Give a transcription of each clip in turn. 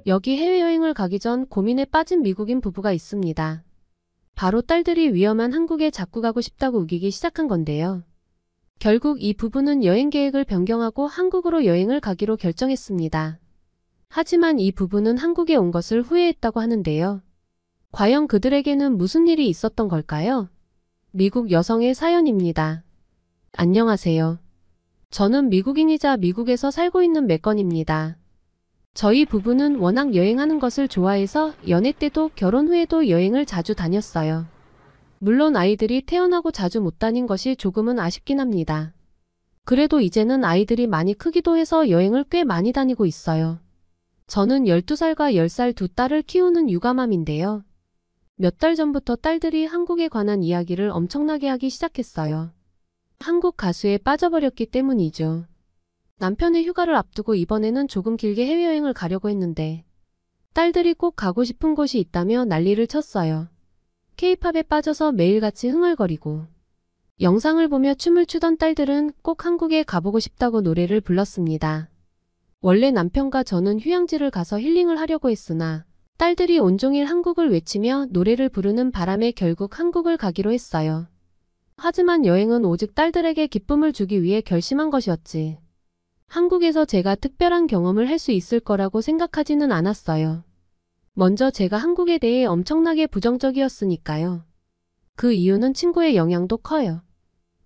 여기 해외여행을 가기 전 고민에 빠진 미국인 부부가 있습니다. 바로 딸들이 위험한 한국에 자꾸 가고 싶다고 우기기 시작한 건데요. 결국 이 부부는 여행 계획을 변경하고 한국으로 여행을 가기로 결정했습니다. 하지만 이 부부는 한국에 온 것을 후회했다고 하는데요. 과연 그들에게는 무슨 일이 있었던 걸까요? 미국 여성의 사연입니다. 안녕하세요. 저는 미국인이자 미국에서 살고 있는 맥건입니다. 저희 부부는 워낙 여행하는 것을 좋아해서 연애 때도 결혼 후에도 여행을 자주 다녔어요. 물론 아이들이 태어나고 자주 못 다닌 것이 조금은 아쉽긴 합니다. 그래도 이제는 아이들이 많이 크기도 해서 여행을 꽤 많이 다니고 있어요. 저는 12살과 10살 두 딸을 키우는 육아맘인데요. 몇 달 전부터 딸들이 한국에 관한 이야기를 엄청나게 하기 시작했어요. 한국 가수에 빠져버렸기 때문이죠. 남편의 휴가를 앞두고 이번에는 조금 길게 해외여행을 가려고 했는데 딸들이 꼭 가고 싶은 곳이 있다며 난리를 쳤어요. K-팝에 빠져서 매일같이 흥얼거리고 영상을 보며 춤을 추던 딸들은 꼭 한국에 가보고 싶다고 노래를 불렀습니다. 원래 남편과 저는 휴양지를 가서 힐링을 하려고 했으나 딸들이 온종일 한국을 외치며 노래를 부르는 바람에 결국 한국을 가기로 했어요. 하지만 여행은 오직 딸들에게 기쁨을 주기 위해 결심한 것이었지. 한국에서 제가 특별한 경험을 할 수 있을 거라고 생각하지는 않았어요. 먼저 제가 한국에 대해 엄청나게 부정적이었으니까요. 그 이유는 친구의 영향도 커요.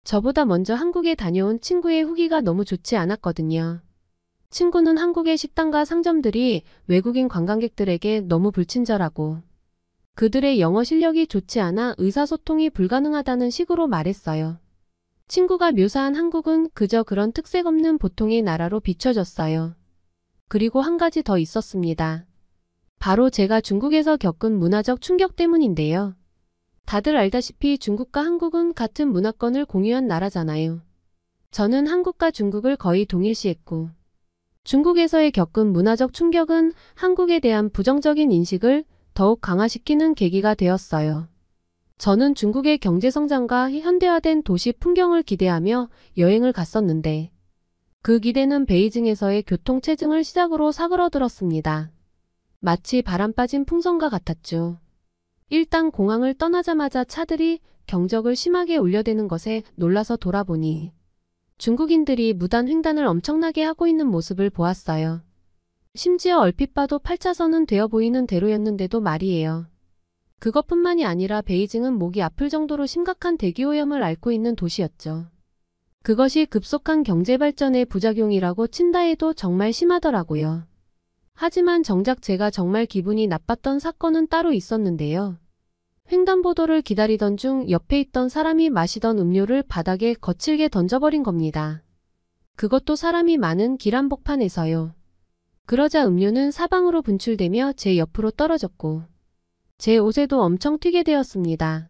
저보다 먼저 한국에 다녀온 친구의 후기가 너무 좋지 않았거든요. 친구는 한국의 식당과 상점들이 외국인 관광객들에게 너무 불친절하고 그들의 영어 실력이 좋지 않아 의사소통이 불가능하다는 식으로 말했어요. 친구가 묘사한 한국은 그저 그런 특색 없는 보통의 나라로 비춰졌어요. 그리고 한 가지 더 있었습니다. 바로 제가 중국에서 겪은 문화적 충격 때문인데요. 다들 알다시피 중국과 한국은 같은 문화권을 공유한 나라잖아요. 저는 한국과 중국을 거의 동일시했고 중국에서의 겪은 문화적 충격은 한국에 대한 부정적인 인식을 더욱 강화시키는 계기가 되었어요. 저는 중국의 경제성장과 현대화된 도시 풍경을 기대하며 여행을 갔었는데 그 기대는 베이징에서의 교통체증을 시작으로 사그러들었습니다. 마치 바람 빠진 풍선과 같았죠. 일단 공항을 떠나자마자 차들이 경적을 심하게 울려대는 것에 놀라서 돌아보니 중국인들이 무단 횡단을 엄청나게 하고 있는 모습을 보았어요. 심지어 얼핏 봐도 8차선은 되어 보이는 대로였는데도 말이에요. 그것뿐만이 아니라 베이징은 목이 아플 정도로 심각한 대기오염을 앓고 있는 도시였죠. 그것이 급속한 경제발전의 부작용이라고 친다 해도 정말 심하더라고요. 하지만 정작 제가 정말 기분이 나빴던 사건은 따로 있었는데요. 횡단보도를 기다리던 중 옆에 있던 사람이 마시던 음료를 바닥에 거칠게 던져버린 겁니다. 그것도 사람이 많은 길 한복판에서요. 그러자 음료는 사방으로 분출되며 제 옆으로 떨어졌고 제 옷에도 엄청 튀게 되었습니다.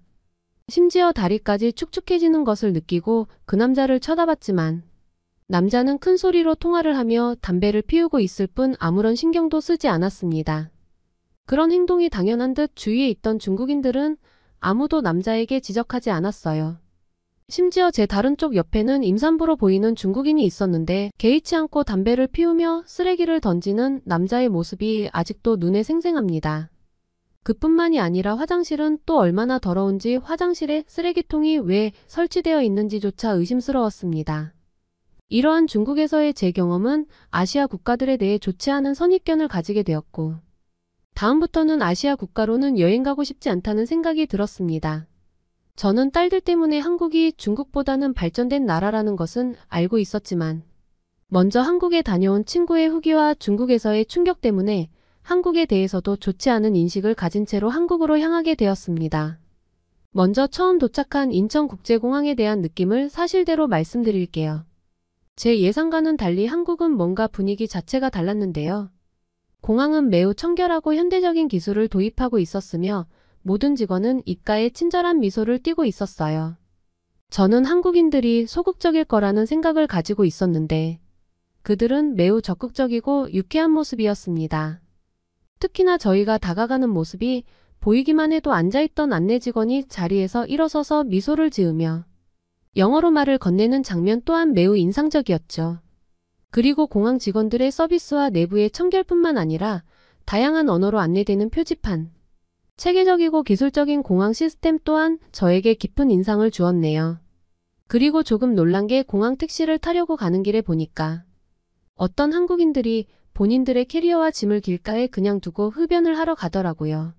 심지어 다리까지 축축해지는 것을 느끼고 그 남자를 쳐다봤지만 남자는 큰 소리로 통화를 하며 담배를 피우고 있을 뿐 아무런 신경도 쓰지 않았습니다. 그런 행동이 당연한 듯 주위에 있던 중국인들은 아무도 남자에게 지적하지 않았어요. 심지어 제 다른 쪽 옆에는 임산부로 보이는 중국인이 있었는데 개의치 않고 담배를 피우며 쓰레기를 던지는 남자의 모습이 아직도 눈에 생생합니다. 그뿐만이 아니라 화장실은 또 얼마나 더러운지 화장실에 쓰레기통이 왜 설치되어 있는지조차 의심스러웠습니다. 이러한 중국에서의 제 경험은 아시아 국가들에 대해 좋지 않은 선입견을 가지게 되었고 다음부터는 아시아 국가로는 여행 가고 싶지 않다는 생각이 들었습니다. 저는 딸들 때문에 한국이 중국보다는 발전된 나라라는 것은 알고 있었지만 먼저 한국에 다녀온 친구의 후기와 중국에서의 충격 때문에 한국에 대해서도 좋지 않은 인식을 가진 채로 한국으로 향하게 되었습니다. 먼저 처음 도착한 인천국제공항에 대한 느낌을 사실대로 말씀드릴게요. 제 예상과는 달리 한국은 뭔가 분위기 자체가 달랐는데요. 공항은 매우 청결하고 현대적인 기술을 도입하고 있었으며 모든 직원은 입가에 친절한 미소를 띠고 있었어요. 저는 한국인들이 소극적일 거라는 생각을 가지고 있었는데 그들은 매우 적극적이고 유쾌한 모습이었습니다. 특히나 저희가 다가가는 모습이 보이기만 해도 앉아있던 안내 직원이 자리에서 일어서서 미소를 지으며 영어로 말을 건네는 장면 또한 매우 인상적이었죠. 그리고 공항 직원들의 서비스와 내부의 청결뿐만 아니라 다양한 언어로 안내되는 표지판, 체계적이고 기술적인 공항 시스템 또한 저에게 깊은 인상을 주었네요. 그리고 조금 놀란 게 공항 택시를 타려고 가는 길에 보니까 어떤 한국인들이 본인들의 캐리어와 짐을 길가에 그냥 두고 흡연을 하러 가더라고요.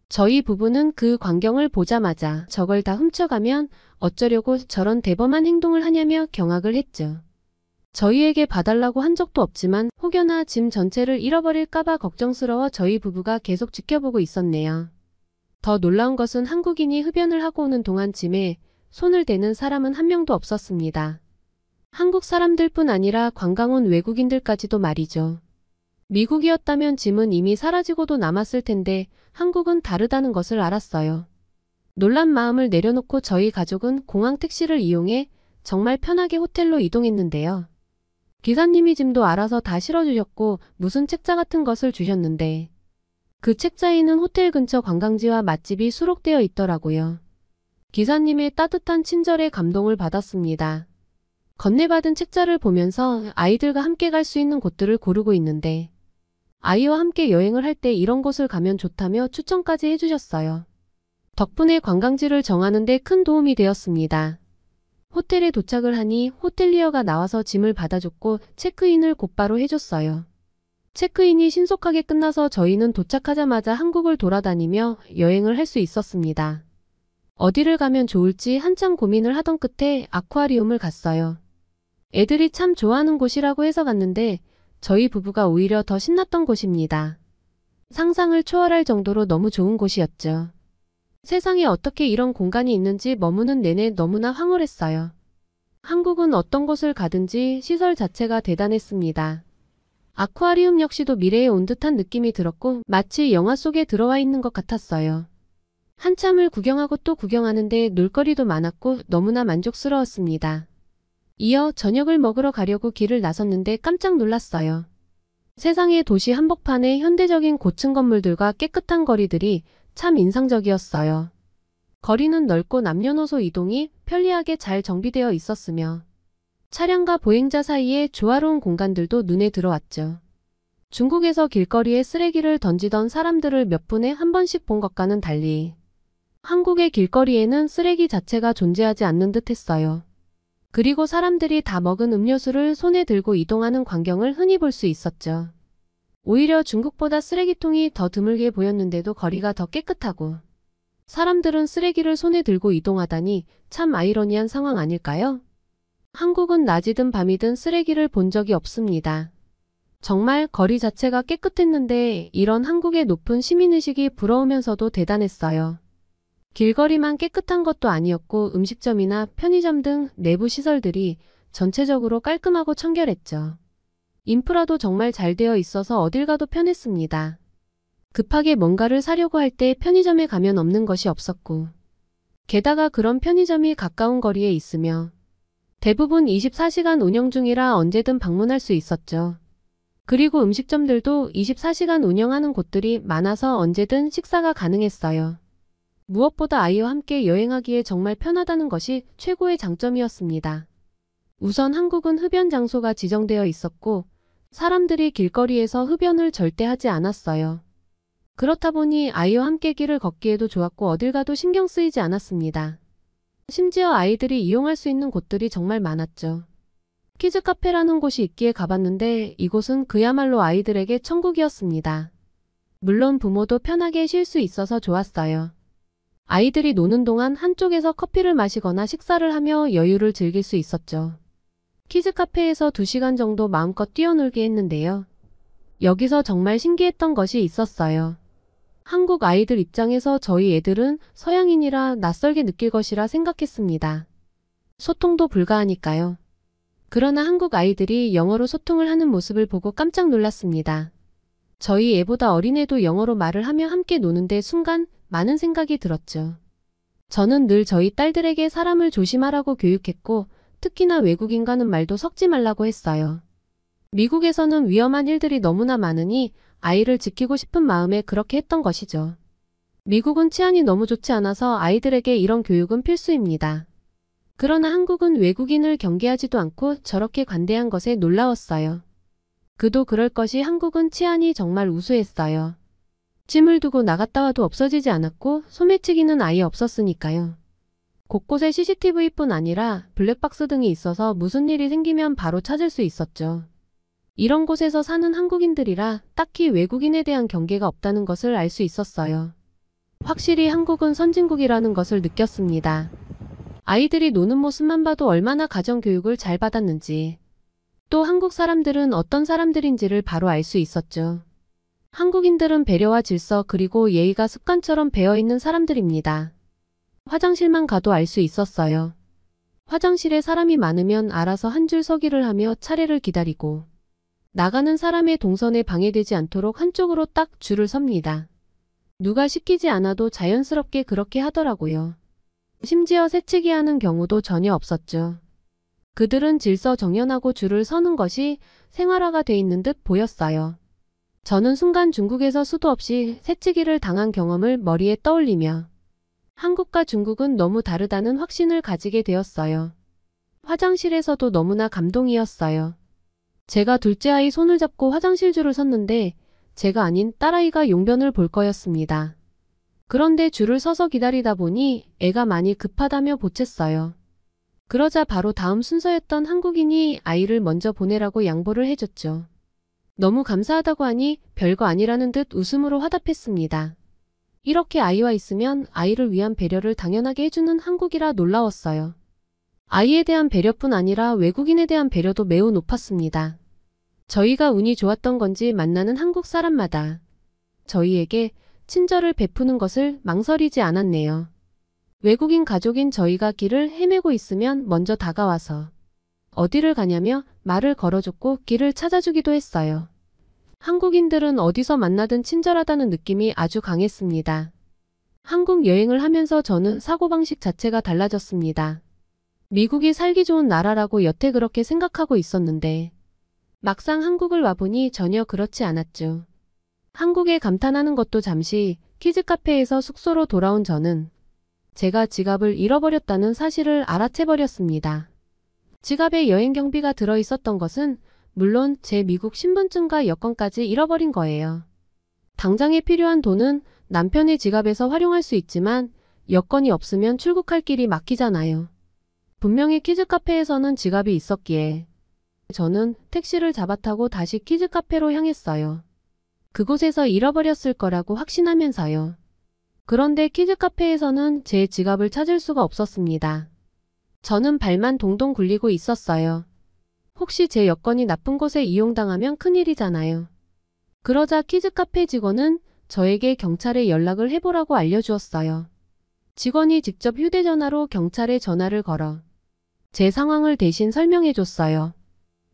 저희 부부는 그 광경을 보자마자 저걸 다 훔쳐가면 어쩌려고 저런 대범한 행동을 하냐며 경악을 했죠. 저희에게 봐달라고 한 적도 없지만 혹여나 짐 전체를 잃어버릴까봐 걱정스러워 저희 부부가 계속 지켜보고 있었네요. 더 놀라운 것은 한국인이 흡연을 하고 오는 동안 짐에 손을 대는 사람은 한 명도 없었습니다. 한국 사람들뿐 아니라 관광 온 외국인들까지도 말이죠. 미국이었다면 짐은 이미 사라지고도 남았을 텐데 한국은 다르다는 것을 알았어요. 놀란 마음을 내려놓고 저희 가족은 공항 택시를 이용해 정말 편하게 호텔로 이동했는데요. 기사님이 짐도 알아서 다 실어주셨고 무슨 책자 같은 것을 주셨는데 그 책자에는 호텔 근처 관광지와 맛집이 수록되어 있더라고요. 기사님의 따뜻한 친절에 감동을 받았습니다. 건네받은 책자를 보면서 아이들과 함께 갈 수 있는 곳들을 고르고 있는데 아이와 함께 여행을 할 때 이런 곳을 가면 좋다며 추천까지 해주셨어요. 덕분에 관광지를 정하는 데 큰 도움이 되었습니다. 호텔에 도착을 하니 호텔리어가 나와서 짐을 받아줬고 체크인을 곧바로 해줬어요. 체크인이 신속하게 끝나서 저희는 도착하자마자 한국을 돌아다니며 여행을 할 수 있었습니다. 어디를 가면 좋을지 한참 고민을 하던 끝에 아쿠아리움을 갔어요. 애들이 참 좋아하는 곳이라고 해서 갔는데 저희 부부가 오히려 더 신났던 곳입니다. 상상을 초월할 정도로 너무 좋은 곳이었죠. 세상에 어떻게 이런 공간이 있는지 머무는 내내 너무나 황홀했어요. 한국은 어떤 곳을 가든지 시설 자체가 대단했습니다. 아쿠아리움 역시도 미래에 온 듯한 느낌이 들었고 마치 영화 속에 들어와 있는 것 같았어요. 한참을 구경하고 또 구경하는데 놀거리도 많았고 너무나 만족스러웠습니다. 이어 저녁을 먹으러 가려고 길을 나섰는데 깜짝 놀랐어요. 세상의 도시 한복판에 현대적인 고층 건물들과 깨끗한 거리들이 참 인상적이었어요. 거리는 넓고 남녀노소 이동이 편리하게 잘 정비되어 있었으며 차량과 보행자 사이에 조화로운 공간들도 눈에 들어왔죠. 중국에서 길거리에 쓰레기를 던지던 사람들을 몇 분에 한 번씩 본 것과는 달리 한국의 길거리에는 쓰레기 자체가 존재하지 않는 듯 했어요. 그리고 사람들이 다 먹은 음료수를 손에 들고 이동하는 광경을 흔히 볼 수 있었죠. 오히려 중국보다 쓰레기통이 더 드물게 보였는데도 거리가 더 깨끗하고 사람들은 쓰레기를 손에 들고 이동하다니 참 아이러니한 상황 아닐까요? 한국은 낮이든 밤이든 쓰레기를 본 적이 없습니다. 정말 거리 자체가 깨끗했는데 이런 한국의 높은 시민의식이 부러우면서도 대단했어요. 길거리만 깨끗한 것도 아니었고 음식점이나 편의점 등 내부 시설들이 전체적으로 깔끔하고 청결했죠. 인프라도 정말 잘 되어 있어서 어딜 가도 편했습니다. 급하게 뭔가를 사려고 할 때 편의점에 가면 없는 것이 없었고 게다가 그런 편의점이 가까운 거리에 있으며 대부분 24시간 운영 중이라 언제든 방문할 수 있었죠. 그리고 음식점들도 24시간 운영하는 곳들이 많아서 언제든 식사가 가능했어요. 무엇보다 아이와 함께 여행하기에 정말 편하다는 것이 최고의 장점이었습니다. 우선 한국은 흡연 장소가 지정되어 있었고 사람들이 길거리에서 흡연을 절대 하지 않았어요. 그렇다 보니 아이와 함께 길을 걷기에도 좋았고 어딜 가도 신경 쓰이지 않았습니다. 심지어 아이들이 이용할 수 있는 곳들이 정말 많았죠. 키즈 카페라는 곳이 있기에 가봤는데 이곳은 그야말로 아이들에게 천국이었습니다. 물론 부모도 편하게 쉴 수 있어서 좋았어요. 아이들이 노는 동안 한쪽에서 커피를 마시거나 식사를 하며 여유를 즐길 수 있었죠. 키즈 카페에서 2시간 정도 마음껏 뛰어놀게 했는데요. 여기서 정말 신기했던 것이 있었어요. 한국 아이들 입장에서 저희 애들은 서양인이라 낯설게 느낄 것이라 생각했습니다. 소통도 불가하니까요. 그러나 한국 아이들이 영어로 소통을 하는 모습을 보고 깜짝 놀랐습니다. 저희 애보다 어린애도 영어로 말을 하며 함께 노는데 순간 많은 생각이 들었죠. 저는 늘 저희 딸들에게 사람을 조심하라고 교육했고 특히나 외국인과는 말도 섞지 말라고 했어요. 미국에서는 위험한 일들이 너무나 많으니 아이를 지키고 싶은 마음에 그렇게 했던 것이죠. 미국은 치안이 너무 좋지 않아서 아이들에게 이런 교육은 필수입니다. 그러나 한국은 외국인을 경계하지도 않고 저렇게 관대한 것에 놀라웠어요. 그도 그럴 것이 한국은 치안이 정말 우수했어요. 짐을 두고 나갔다 와도 없어지지 않았고 소매치기는 아예 없었으니까요. 곳곳에 CCTV뿐 아니라 블랙박스 등이 있어서 무슨 일이 생기면 바로 찾을 수 있었죠. 이런 곳에서 사는 한국인들이라 딱히 외국인에 대한 경계가 없다는 것을 알 수 있었어요. 확실히 한국은 선진국이라는 것을 느꼈습니다. 아이들이 노는 모습만 봐도 얼마나 가정교육을 잘 받았는지, 또 한국 사람들은 어떤 사람들인지를 바로 알 수 있었죠. 한국인들은 배려와 질서 그리고 예의가 습관처럼 배어있는 사람들입니다. 화장실만 가도 알 수 있었어요. 화장실에 사람이 많으면 알아서 한 줄 서기를 하며 차례를 기다리고, 나가는 사람의 동선에 방해되지 않도록 한쪽으로 딱 줄을 섭니다. 누가 시키지 않아도 자연스럽게 그렇게 하더라고요. 심지어 새치기 하는 경우도 전혀 없었죠. 그들은 질서 정연하고 줄을 서는 것이 생활화가 돼 있는 듯 보였어요. 저는 순간 중국에서 수도 없이 새치기를 당한 경험을 머리에 떠올리며 한국과 중국은 너무 다르다는 확신을 가지게 되었어요. 화장실에서도 너무나 감동이었어요. 제가 둘째 아이 손을 잡고 화장실 줄을 섰는데 제가 아닌 딸아이가 용변을 볼 거였습니다. 그런데 줄을 서서 기다리다 보니 애가 많이 급하다며 보챘어요. 그러자 바로 다음 순서였던 한국인이 아이를 먼저 보내라고 양보를 해줬죠. 너무 감사하다고 하니 별거 아니라는 듯 웃음으로 화답했습니다. 이렇게 아이와 있으면 아이를 위한 배려를 당연하게 해주는 한국이라 놀라웠어요. 아이에 대한 배려뿐 아니라 외국인에 대한 배려도 매우 높았습니다. 저희가 운이 좋았던 건지 만나는 한국 사람마다 저희에게 친절을 베푸는 것을 망설이지 않았네요. 외국인 가족인 저희가 길을 헤매고 있으면 먼저 다가와서 어디를 가냐며 말을 걸어줬고 길을 찾아주기도 했어요. 한국인들은 어디서 만나든 친절하다는 느낌이 아주 강했습니다. 한국 여행을 하면서 저는 사고방식 자체가 달라졌습니다. 미국이 살기 좋은 나라라고 여태 그렇게 생각하고 있었는데 막상 한국을 와보니 전혀 그렇지 않았죠. 한국에 감탄하는 것도 잠시 키즈카페에서 숙소로 돌아온 저는 제가 지갑을 잃어버렸다는 사실을 알아채버렸습니다. 지갑에 여행 경비가 들어있었던 것은 물론 제 미국 신분증과 여권까지 잃어버린 거예요. 당장에 필요한 돈은 남편의 지갑에서 활용할 수 있지만 여권이 없으면 출국할 길이 막히잖아요. 분명히 키즈카페에서는 지갑이 있었기에 저는 택시를 잡아타고 다시 키즈카페로 향했어요. 그곳에서 잃어버렸을 거라고 확신하면서요. 그런데 키즈카페에서는 제 지갑을 찾을 수가 없었습니다. 저는 발만 동동 굴리고 있었어요. 혹시 제 여권이 나쁜 곳에 이용당하면 큰일이잖아요. 그러자 키즈카페 직원은 저에게 경찰에 연락을 해보라고 알려주었어요. 직원이 직접 휴대전화로 경찰에 전화를 걸어 제 상황을 대신 설명해줬어요.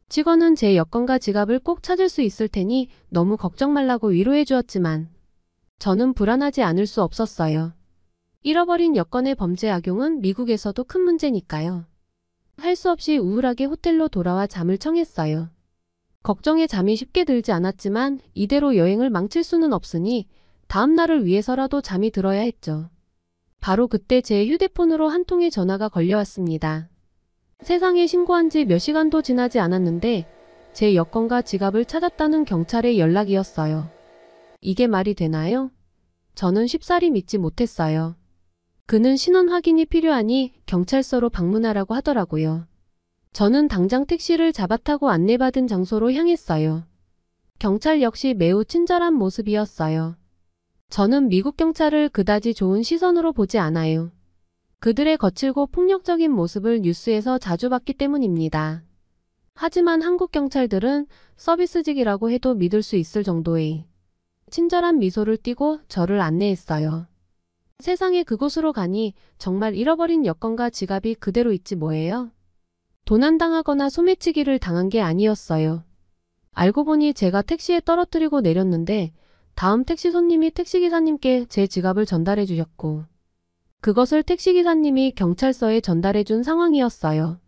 직원은 제 여권과 지갑을 꼭 찾을 수 있을 테니 너무 걱정 말라고 위로해주었지만 저는 불안하지 않을 수 없었어요. 잃어버린 여권의 범죄 악용은 미국에서도 큰 문제니까요. 할 수 없이 우울하게 호텔로 돌아와 잠을 청했어요. 걱정에 잠이 쉽게 들지 않았지만 이대로 여행을 망칠 수는 없으니 다음 날을 위해서라도 잠이 들어야 했죠. 바로 그때 제 휴대폰으로 한 통의 전화가 걸려왔습니다. 세상에 신고한 지 몇 시간도 지나지 않았는데 제 여권과 지갑을 찾았다는 경찰의 연락이었어요. 이게 말이 되나요? 저는 쉽사리 믿지 못했어요. 그는 신원 확인이 필요하니 경찰서로 방문하라고 하더라고요. 저는 당장 택시를 잡아타고 안내받은 장소로 향했어요. 경찰 역시 매우 친절한 모습이었어요. 저는 미국 경찰을 그다지 좋은 시선으로 보지 않아요. 그들의 거칠고 폭력적인 모습을 뉴스에서 자주 봤기 때문입니다. 하지만 한국 경찰들은 서비스직이라고 해도 믿을 수 있을 정도의 친절한 미소를 띠고 저를 안내했어요. 세상에 그곳으로 가니 정말 잃어버린 여권과 지갑이 그대로 있지 뭐예요? 도난당하거나 소매치기를 당한 게 아니었어요. 알고 보니 제가 택시에 떨어뜨리고 내렸는데 다음 택시 손님이 택시기사님께 제 지갑을 전달해 주셨고 그것을 택시기사님이 경찰서에 전달해 준 상황이었어요.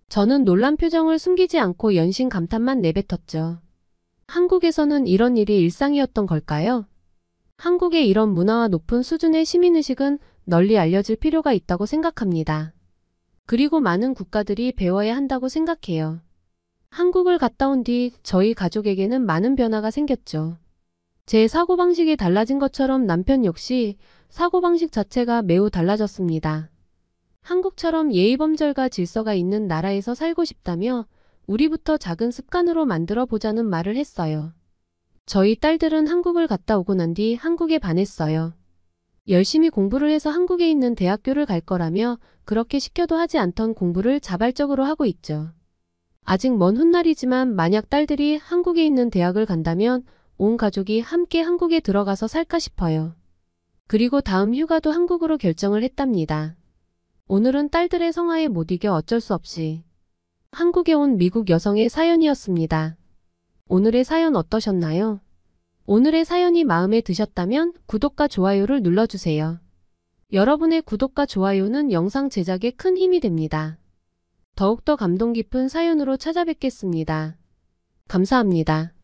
저는 놀란 표정을 숨기지 않고 연신 감탄만 내뱉었죠. 한국에서는 이런 일이 일상이었던 걸까요? 한국의 이런 문화와 높은 수준의 시민의식은 널리 알려질 필요가 있다고 생각합니다. 그리고 많은 국가들이 배워야 한다고 생각해요. 한국을 갔다 온 뒤 저희 가족에게는 많은 변화가 생겼죠. 제 사고방식이 달라진 것처럼 남편 역시 사고방식 자체가 매우 달라졌습니다. 한국처럼 예의범절과 질서가 있는 나라에서 살고 싶다며 우리부터 작은 습관으로 만들어 보자는 말을 했어요. 저희 딸들은 한국을 갔다 오고 난 뒤 한국에 반했어요. 열심히 공부를 해서 한국에 있는 대학교를 갈 거라며 그렇게 시켜도 하지 않던 공부를 자발적으로 하고 있죠. 아직 먼 훗날이지만 만약 딸들이 한국에 있는 대학을 간다면 온 가족이 함께 한국에 들어가서 살까 싶어요. 그리고 다음 휴가도 한국으로 결정을 했답니다. 오늘은 딸들의 성화에 못 이겨 어쩔 수 없이 한국에 온 미국 여성의 사연이었습니다. 오늘의 사연 어떠셨나요? 오늘의 사연이 마음에 드셨다면 구독과 좋아요를 눌러주세요. 여러분의 구독과 좋아요는 영상 제작에 큰 힘이 됩니다. 더욱더 감동 깊은 사연으로 찾아뵙겠습니다. 감사합니다.